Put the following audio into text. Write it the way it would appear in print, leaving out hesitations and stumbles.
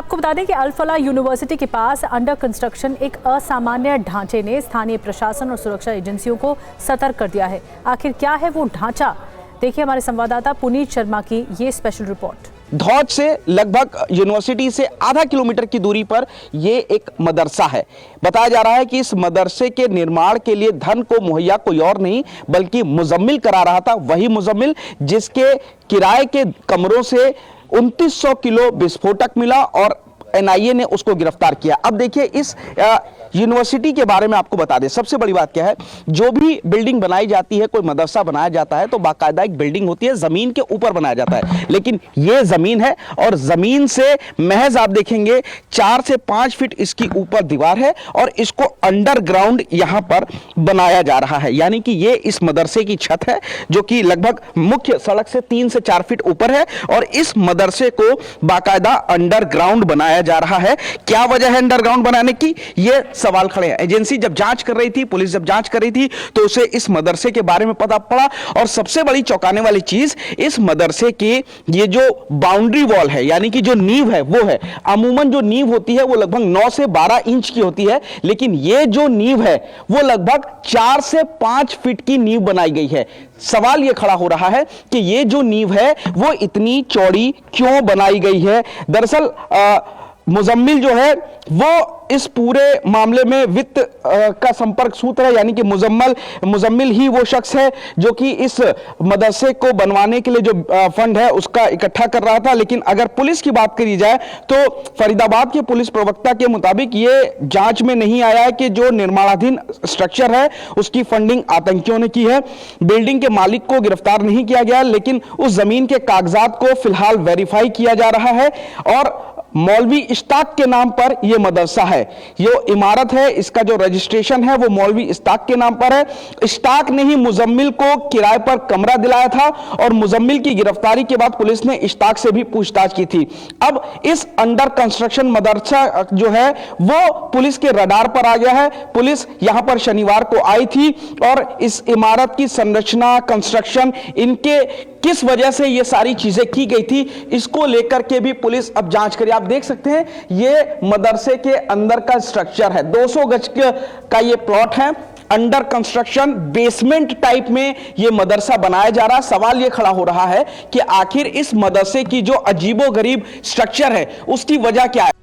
आपको बता दें कि अल फलाह यूनिवर्सिटी के पास अंडर कंस्ट्रक्शन एक असामान्य ढांचे ने स्थानीय प्रशासन और सुरक्षा एजेंसियों को सतर्क कर दिया है। आखिर क्या है वो ढांचा, देखिए हमारे संवाददाता पुनीत शर्मा की ये स्पेशल रिपोर्ट। धौज से लगभग यूनिवर्सिटी से आधा किलोमीटर की दूरी पर यह एक मदरसा है। बताया जा रहा है कि इस मदरसे के निर्माण के लिए धन को मुहैया कोई और नहीं बल्कि मुजम्मिल करा रहा था, वही मुजम्मिल जिसके किराए के कमरों से 2900 किलो विस्फोटक मिला और एनआईए ने उसको गिरफ्तार किया। अब देखिए इस यूनिवर्सिटी के बारे में आपको बता दें, सबसे बड़ी बात क्या है, जो भी बिल्डिंग बनाई जाती है, कोई मदरसा बनाया जाता है तो बाकायदा एक बिल्डिंग होती है, जमीन के ऊपर बनाया जाता है, लेकिन ये जमीन है और जमीन से महज आप देखेंगे 4 से 5 फीट इसकी ऊपर दीवार है और इसको अंडरग्राउंड यहां पर बनाया जा रहा है। यानी कि ये इस मदरसे की छत है जो कि लगभग मुख्य सड़क से 3 से 4 फीट ऊपर है और इस मदरसे को बाकायदा अंडरग्राउंड बनाया जा रहा है। क्या वजह है अंडरग्राउंड बनाने की, ये सवाल खड़े हैं। एजेंसी जब जांच कर रही थी, पुलिस जब जांच कर रही थी तो उसे इस मदरसे के बारे में पता पड़ा और सबसे बड़ी चौंकाने वाली चीज, इस मदरसे के ये जो बाउंड्री वॉल है यानी कि जो नींव है वो है, अमूमन जो नींव होती है वो लगभग 9 से 12 इंच की होती है, लेकिन ये जो नींव है वो लगभग 4 से 5 फीट की नींव बनाई गई है। सवाल ये खड़ा हो रहा है कि ये जो नींव है वो इतनी चौड़ी क्यों बनाई गई है। दरअसल मुजम्मिल जो है वो इस पूरे मामले में वित्त का संपर्क सूत्र है, यानी कि मुजम्मिल ही वो शख्स है जो कि इस मदरसे को बनवाने के लिए जो फंड है उसका इकट्ठा कर रहा था। लेकिन अगर पुलिस की बात करी जाए तो फरीदाबाद के पुलिस प्रवक्ता के मुताबिक ये जांच में नहीं आया है कि जो निर्माणाधीन स्ट्रक्चर है उसकी फंडिंग आतंकियों ने की है। बिल्डिंग के मालिक को गिरफ्तार नहीं किया गया, लेकिन उस जमीन के कागजात को फिलहाल वेरीफाई किया जा रहा है और मौलवी इश्ताक के नाम पर यह मदरसा है। ये इमारत है, इसका जो रजिस्ट्रेशन है वो मौलवी इश्ताक के नाम पर है। इश्ताक ने ही मुजम्मिल को किराए पर कमरा दिलाया था और मुजम्मिल की गिरफ्तारी के बाद पुलिस ने इश्ताक से भी पूछताछ की थी। अब इस अंडर कंस्ट्रक्शन मदरसा जो है वो पुलिस के रडार पर आ गया है। पुलिस यहां पर शनिवार को आई थी और इस इमारत की संरचना, कंस्ट्रक्शन, इनके किस वजह से ये सारी चीजें की गई थी, इसको लेकर के भी पुलिस अब जांच करी। आप देख सकते हैं ये मदरसे के अंदर का स्ट्रक्चर है, 200 गज का ये प्लॉट है, अंडर कंस्ट्रक्शन बेसमेंट टाइप में ये मदरसा बनाया जा रहा है। सवाल ये खड़ा हो रहा है कि आखिर इस मदरसे की जो अजीबोगरीब स्ट्रक्चर है उसकी वजह क्या है।